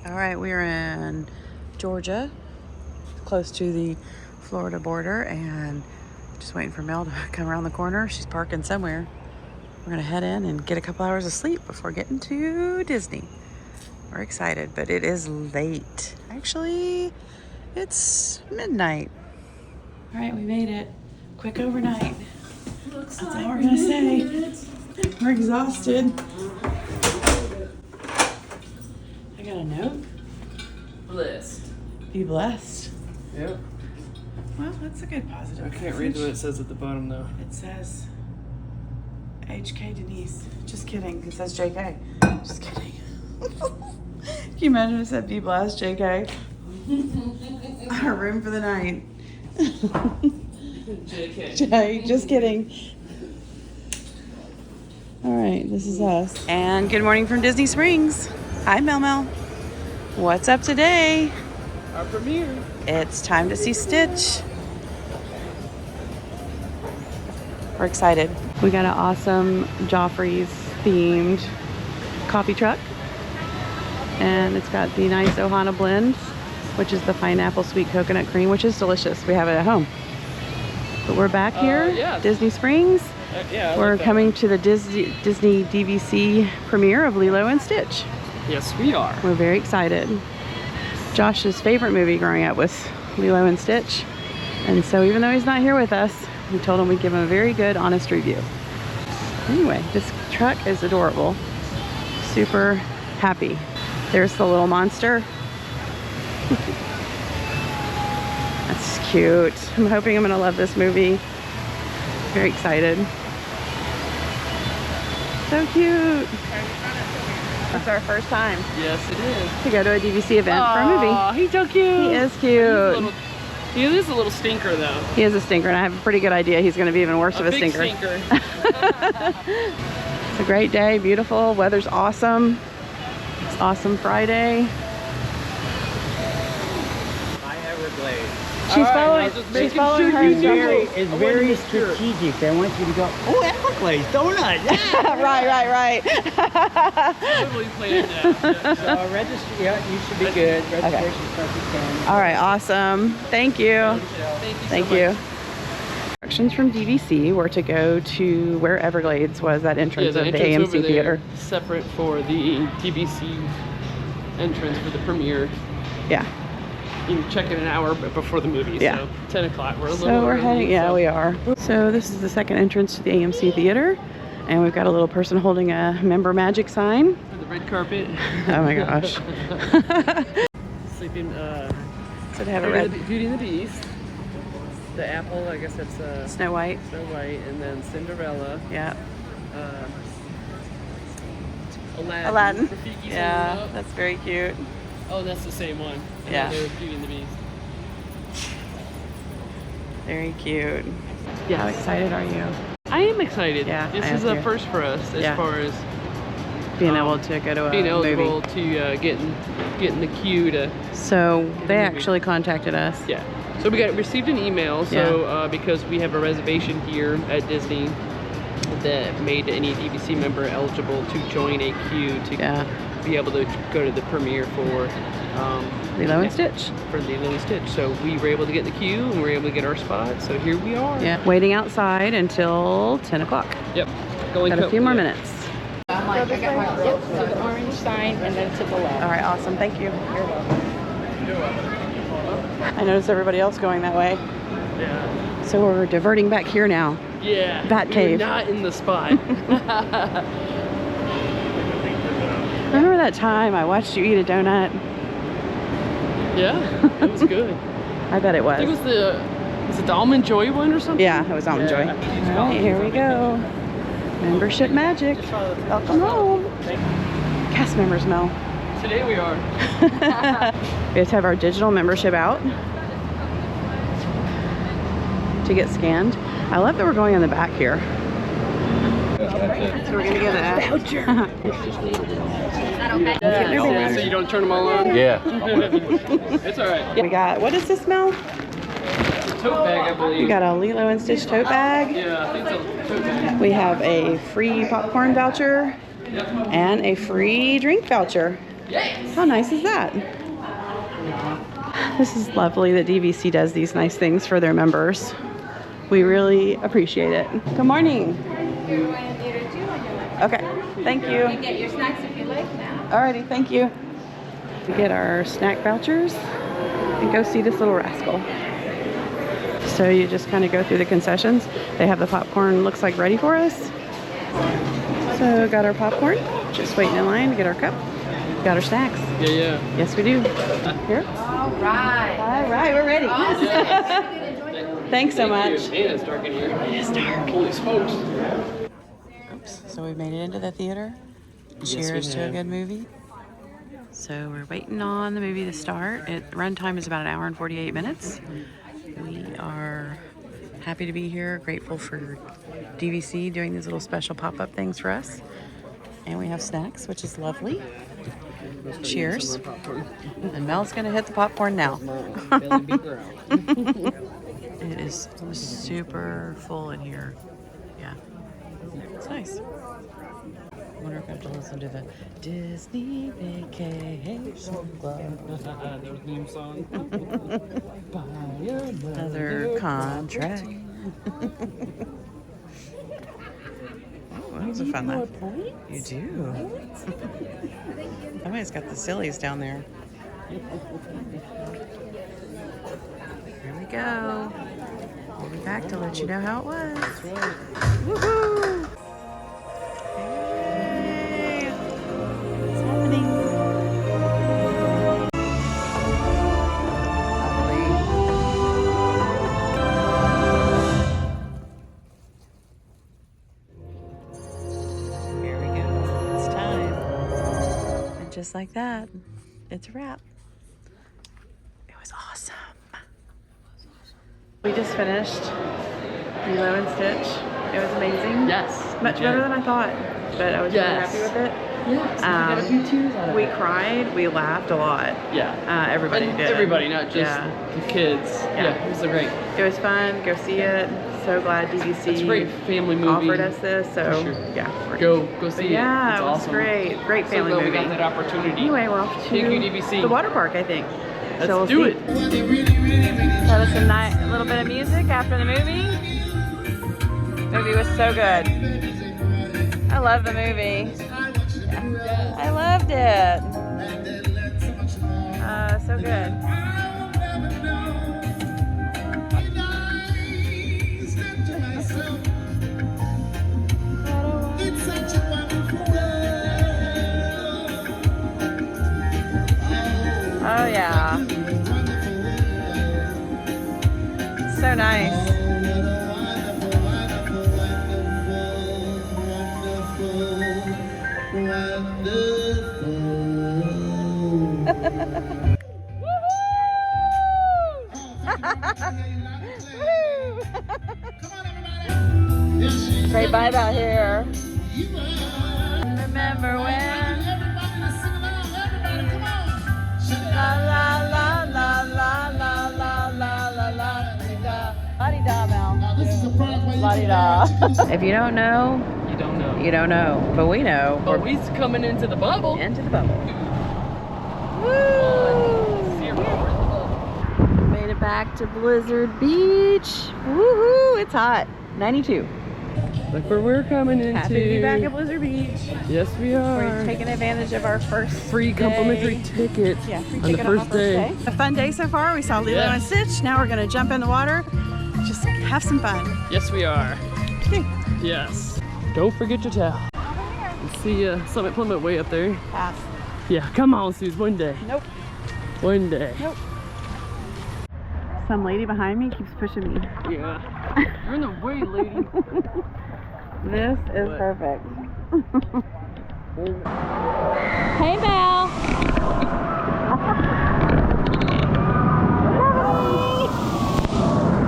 All right, we're in Georgia, close to the Florida border, and just waiting for Mel to come around the corner. She's parking somewhere. We're gonna head in and get a couple hours of sleep before getting to Disney. We're excited, but it is late. Actually, it's midnight. All right, we made it. Quick overnight. That's all we're gonna say. We're exhausted. I got a note. Blessed. Be blessed. Yep. Well, that's a good positive. I can't read what it says at the bottom though. It says HK Denise. Just kidding. It says JK. Just kidding. Can you imagine if it said be blessed, JK? Our room for the night. JK. Jay, just kidding. All right, this is us. And good morning from Disney Springs. Hi, Mel Mel. What's up today? Our premiere. It's time to see Stitch. We're excited. We got an awesome Joffrey's themed coffee truck. And it's got the nice Ohana blend, which is the pineapple sweet coconut cream, which is delicious. We have it at home. But we're back here, yeah. Disney Springs. Yeah, We're coming to the Disney DVC premiere of Lilo and Stitch. Yes, we are. We're very excited. Josh's favorite movie growing up was Lilo and Stitch. And so even though he's not here with us, we told him we'd give him a very good, honest review. Anyway, this truck is adorable. Super happy. There's the little monster. That's cute. I'm hoping I'm gonna love this movie. Very excited. So cute. It's our first time Yes, it is. to go to a DVC event for a movie. Oh, he's so cute. He is cute. He is a little stinker though. He is a stinker, and I have a pretty good idea he's going to be even worse of a big stinker. It's a great day, beautiful. Weather's awesome. It's awesome Friday. She's following. She's following her. It's very strategic. They want you to go, oh, Everglades, donut. Yeah. Right. Totally planned that. So registry, yeah, you should be good. Registration starts at 10. All right, awesome. Thank you. Thank you. Instructions from DVC were to go to where Everglades was, that entrance of the AMC theater. Separate for the DVC entrance for the premiere. Yeah. You can check in an hour before the movie. Yeah. So 10 o'clock. We're a little So we're early, heading, yeah, so. we are. So this is the second entrance to the AMC theater, and we've got a little person holding a member magic sign. For the red carpet. Oh my gosh. Sleeping. So they have a red Beauty and the Beast. The apple, I guess that's Snow White. Snow White, and then Cinderella. Yeah. Aladdin. Rafiki's holding Yeah, up. that's very cute. Oh, that's the same one. Yeah. They're Beauty and the Beast. Very cute. Yes. How excited are you? I am excited. Yeah, This I is am a too. first for us as Yeah. far as Being able to go to a being eligible movie. to getting the queue to. So they movie. actually contacted us. Yeah. So we received an email. So because we have a reservation here at Disney that made any DVC member eligible to join a queue to be able to go to the premiere for Lilo and Stitch. For Lilo and Stitch. So we were able to get the queue and we were able to get our spot. So here we are. Yeah. Waiting outside until 10 o'clock. Yep. Going Got a few more minutes. To the orange sign and then to the left. All right, awesome. Thank you. You're welcome. I noticed everybody else going that way. Yeah. So we're diverting back here now. Yeah. Bat we cave. were not in the spot. Remember that time I watched you eat a donut? Yeah, it was good. I bet it I think it was. was it the Almond Joy one or something? Yeah, it was Almond Joy. All right, here we go. Membership magic. Welcome home. Cast members, Mel. Today we are. We have to have our digital membership out to get scanned. I love that we're going in the back here. So we're gonna get a voucher. So you don't turn them all on? Yeah. It's all right. We got, what is this, Mel? Tote bag, I believe. We got a Lilo and Stitch tote bag. Yeah, I think it's a tote bag. We have a free popcorn voucher and a free drink voucher. Yes. How nice is that? This is lovely that DVC does these nice things for their members. We really appreciate it. Good morning. Okay, thank you. You can get your snacks if you like now. Alrighty, thank you. We get our snack vouchers and go see this little rascal. So you just kind of go through the concessions. They have the popcorn, looks like ready for us. So got our popcorn, just waiting in line to get our cup. Got our snacks. Yeah. Yes, we do. Here. All right. All right, we're ready. Thanks so much. And it's dark in here. It's dark. Holy smokes. Oops. So we made it into the theater. Cheers to a good movie. So we're waiting on the movie to start. Runtime is about 1 hour and 48 minutes. We are happy to be here, grateful for DVC doing these little special pop-up things for us. And we have snacks, which is lovely. Cheers. And Mel's gonna hit the popcorn now. It is super full in here. Yeah, it's nice. I wonder if I have to listen to the Disney Vacation Club. Another contract. Oh, that was a fun laugh. You do. Somebody's got the sillies down there. Here we go. We'll be back to let you know how it was. Woohoo! Hey! What's happening? Here we go. It's time. And just like that, it's a wrap. It was awesome. We just finished Lilo and Stitch. It was amazing. Yes. Much better than I thought, but I was really happy with it. Yes. We got a few tears out of We it. cried. We laughed a lot. Yeah. Everybody And did. everybody, not just the kids. Yeah. It was great. It was fun. Go see it. So glad DVC It's a great family movie. offered us this. So For sure. yeah, Go see it. Yeah, It's it was awesome. great. Great So family glad movie. we got that opportunity. Anyway, we're off to Thank you, DVC. the water park, I think. Let's so we'll do see. it. That was a little bit of music after the movie. The movie was so good. I love the movie. I loved it. So good. Oh yeah. So nice. Great vibe out here. Remember when? La la la la la la la la la la la-di-da, Mel. La-di-da. If you don't know, You don't know. you don't know. But we know. But we's coming into the bubble. Into the bubble. Made it back to Blizzard Beach. Woohoo! It's hot. 92. Look where we're coming into. Happy to be back at Blizzard Beach. Yes, we are. We're taking advantage of our first Free complimentary ticket Yeah, free on the ticket on our first day. A fun day so far. We saw Lilo Yeah. and Stitch. Now we're gonna jump in the water. Just have some fun. Yes, we are. Okay. Yes. Don't forget your towel. See Summit Plummet way up there. Pass. Yeah, come on, Suze. One day. Nope. One day. Nope. Some lady behind me keeps pushing me. Yeah. You're in the way, lady. This is What? perfect. Hey, Mel.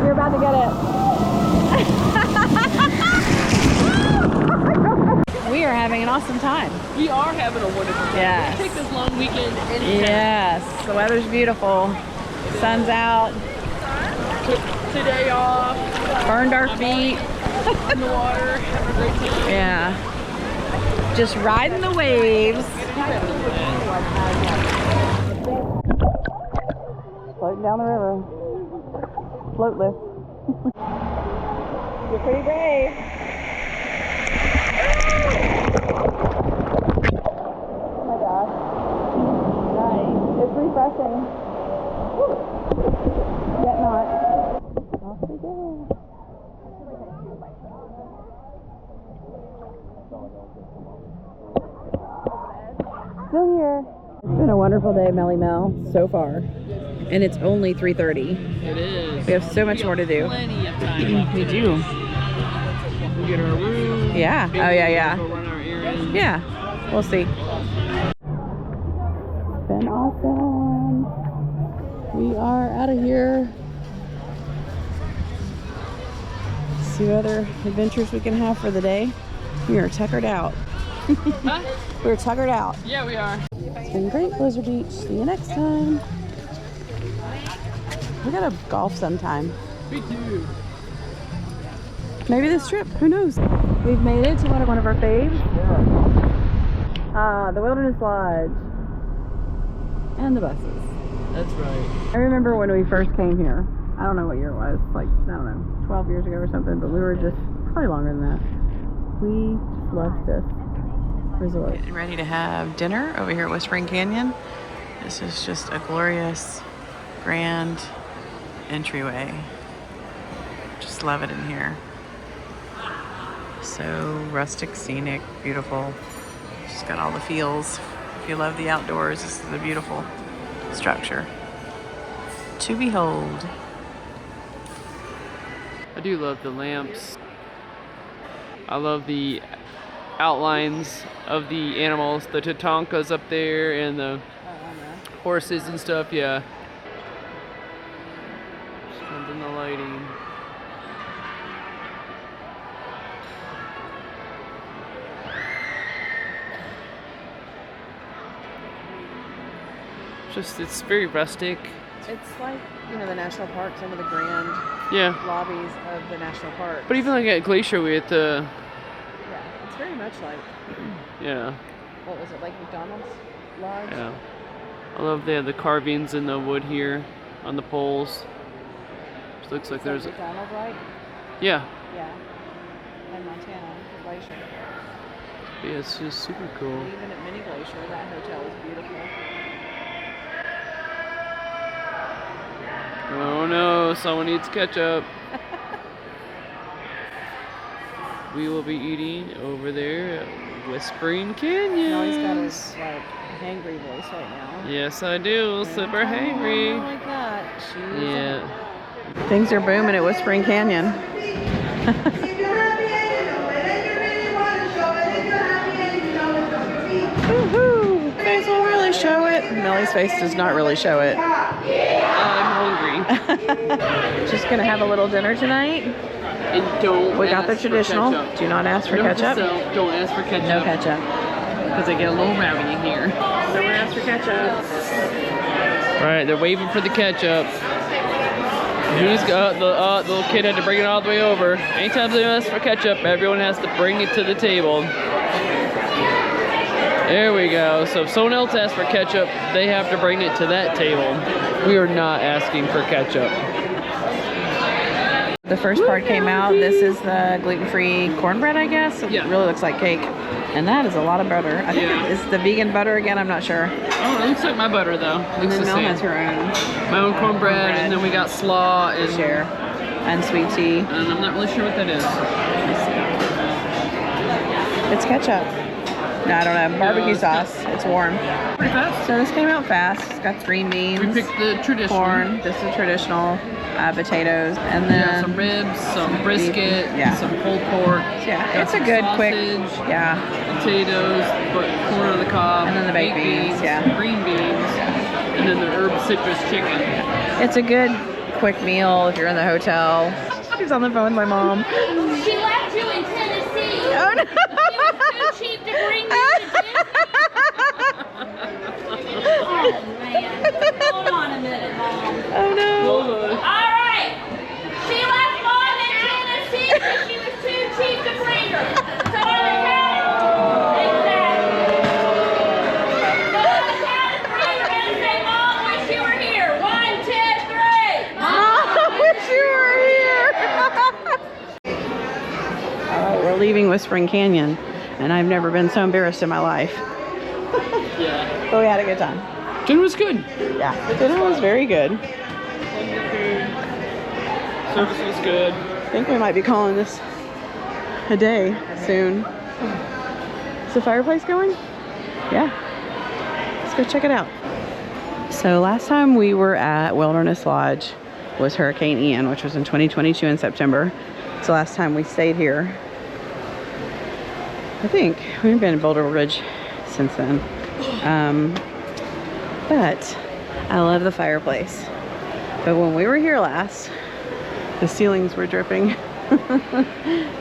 You're about to get it. We are having an awesome time. We are having a wonderful time. Yes. We take this long weekend anytime. Yes, the weather's beautiful. Sun's out. Took today off. Burned our feet. In the water. Having a great time. Yeah. Just riding the waves. Floating down the river. Floatless. You're pretty brave. Oh my gosh. Nice. It's refreshing. Yet not. Off we go. Still here. It's been a wonderful day, Melly Mel, so far. And it's only 3:30. It is. We have so much more to do. Plenty of time. We do. We'll get our room. Yeah. Maybe Oh, yeah, we'll go run our errands. Yeah. We'll see. It's been awesome. We are out of here. See what other adventures we can have for the day. We are tuckered out. Huh? We're tuckered out. Yeah, we are. It's been great, Blizzard Beach. See you next time. We gotta golf sometime. Me too. Maybe this trip. Who knows? We've made it to one of our faves. The Wilderness Lodge. And the buses. That's right. I remember when we first came here. I don't know what year it was. Like, I don't know, 12 years ago or something. But we were just probably longer than that. We just loved this resort. Getting ready to have dinner over here at Whispering Canyon. This is just a glorious, grand entryway. Just love it in here. So rustic, scenic, beautiful. Just got all the feels. If you love the outdoors, this is a beautiful structure to behold. I do love the lamps. I love the outlines of the animals, the tatankas up there and the horses and stuff, yeah. And the lighting. It's very rustic. It's like, you know, the national park, some of the grand lobbies of the national park. But even like at Glacier with yeah, it's very much like yeah. What was it, like McDonald's Lodge? Yeah. I love the carvings in the wood here on the poles. It looks like there's McDonald's, right? Yeah. Yeah. In Montana, the Glacier. Yeah, it's just super cool. Even at Mini Glacier, that hotel is beautiful. Oh no, someone needs ketchup. We will be eating over there at Whispering Canyon. Now he's got his like hangry voice right now. Yes, I do. Super hangry. Like that. Yeah. Things are booming at Whispering Canyon. Woohoo! Face will really show it. Millie's face does not really show it. I'm hungry. Just gonna have a little dinner tonight. And don't We got the ask for traditional. ketchup. Do not ask for Note to ketchup. self, don't ask for ketchup. No ketchup. Because they get a little rowdy in here. Never ask for ketchup. Right, they're waiting for the ketchup. Who's got the little kid had to bring it all the way over. Anytime they ask for ketchup, everyone has to bring it to the table. There we go. So if someone else asks for ketchup, they have to bring it to that table. We are not asking for ketchup. The first part came out. This is the gluten-free cornbread, I guess. It really looks like cake. And that is a lot of butter. I think it's the vegan butter again. I'm not sure. Oh, it looks like my butter though. And then Mel has her own. My own cornbread, and then we got slaw and share and sweet tea. And I'm not really sure what that is. It's ketchup. No, I don't know. Barbecue sauce. It's warm. Pretty fast. So this came out fast. It's got green beans. We picked the traditional. Corn. This is traditional. Potatoes. And then some ribs, some brisket, some pulled pork. Yeah, it's a good quick. Yeah. Potatoes, but corn on the cob. And then the baked beans. Green beans. And then the herb citrus chicken. It's a good quick meal if you're in the hotel. She's on the phone with my mom. She left you in Tennessee. Oh no. It was too cheap to bring you to Disney. Oh man. Hold on a minute, Mom. Oh no. Hold on. All right. She left Mom in Tennessee because she was too cheap to bring her. So on the count. leaving Whispering Canyon, and I've never been so embarrassed in my life. Yeah. But we had a good time. Dinner was good. Yeah, dinner was very good. Service was good. I think we might be calling this a day soon. Is the fireplace going? Yeah. Let's go check it out. So last time we were at Wilderness Lodge was Hurricane Ian, which was in 2022 in September. It's the last time we stayed here. I think we've been in Boulder Ridge since then. But I love the fireplace. But when we were here last, the ceilings were dripping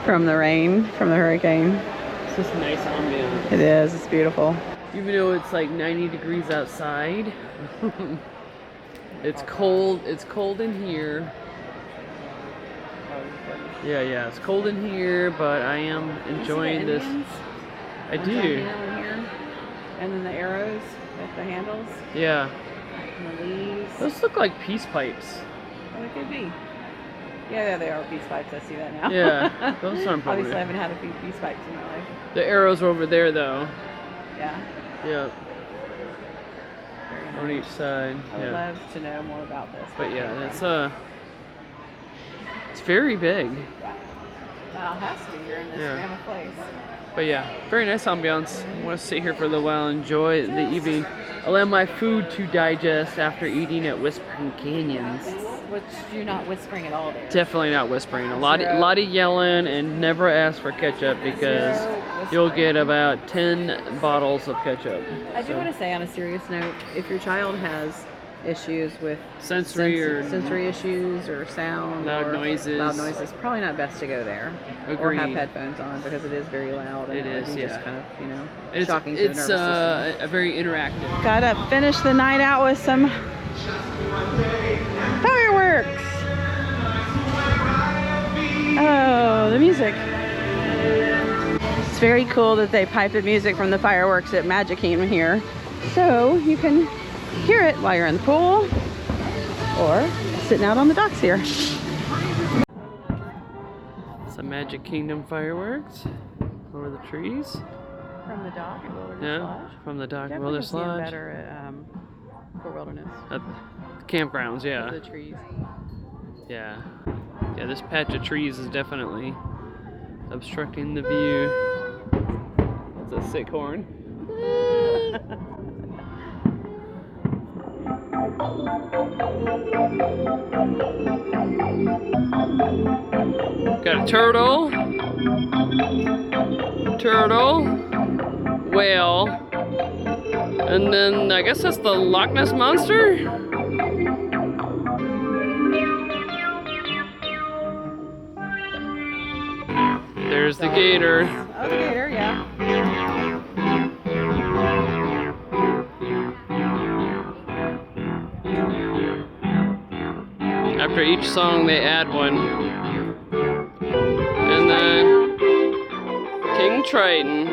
from the rain, from the hurricane. It's just nice ambiance. It is, it's beautiful. Even though it's like 90 degrees outside, it's cold in here. Yeah, it's cold in here, but I am enjoying this. I do. And then the arrows with the handles. Yeah. And the leaves. Those look like peace pipes. Oh, it could be. Yeah, they are peace pipes. I see that now. Yeah, those aren't probably. Obviously, I haven't had a few peace pipes in my life. The arrows are over there, though. Yeah. Yeah. Very nice. On each side. I would love to know more about this. But yeah, it's very big. Well, it has to be here in this kind of place. But yeah, very nice ambiance. I want to sit here for a little while, enjoy the evening, allow my food to digest after eating at Whispering Canyons. Which you're not whispering at all there. Definitely not whispering. A lot of yelling, and never ask for ketchup because you'll get about 10 bottles of ketchup. I do want to say on a serious note, if your child has issues with sensory issues or sound loud noises, probably not best to go there. Agreed. Or have headphones on because it is very loud. And it is, just kind of, shocking to the nervous It's system. a very interactive. Got to finish the night out with some fireworks. Oh, the music. It's very cool that they pipe the music from the fireworks at Magic Kingdom here, so you can hear it while you're in the pool or sitting out on the docks here. Some Magic Kingdom fireworks over the trees. From the dock at Wilderness Lodge? From the dock at Definitely Wilderness see 'em Lodge. better at Fort Wilderness. At the campgrounds, yeah. The trees. Yeah. Yeah, this patch of trees is definitely obstructing the view. That's a sick horn. Got a turtle, whale, and then I guess that's the Loch Ness Monster? There's the gator. Oh, the gator, yeah. After each song, they add one. And then King Triton.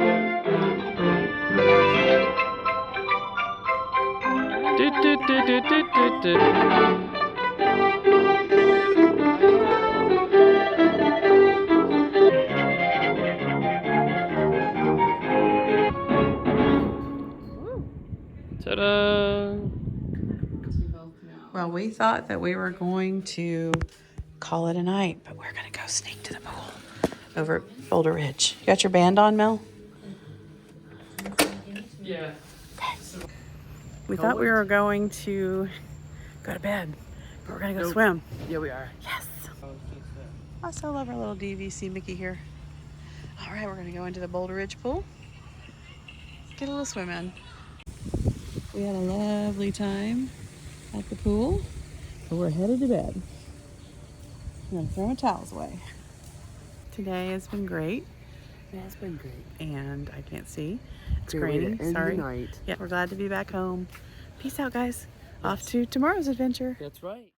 Ta-da! Well, we thought that we were going to call it a night, but we're going to go sneak to the pool over at Boulder Ridge. You got your band on, Mel? Yeah. Okay. We thought we were going to go to bed, but we're going to go swim. Yeah, we are. Yes. I still love our little DVC Mickey here. All right, we're going to go into the Boulder Ridge pool. Get a little swim in. We had a lovely time at the pool, but we're headed to bed. I'm gonna throw my towels away. Today has been great. Yeah, it's been great. And I can't see. It's Great way to raining. end the Sorry. night. Yeah, we're glad to be back home. Peace out, guys. Off to tomorrow's adventure. That's right.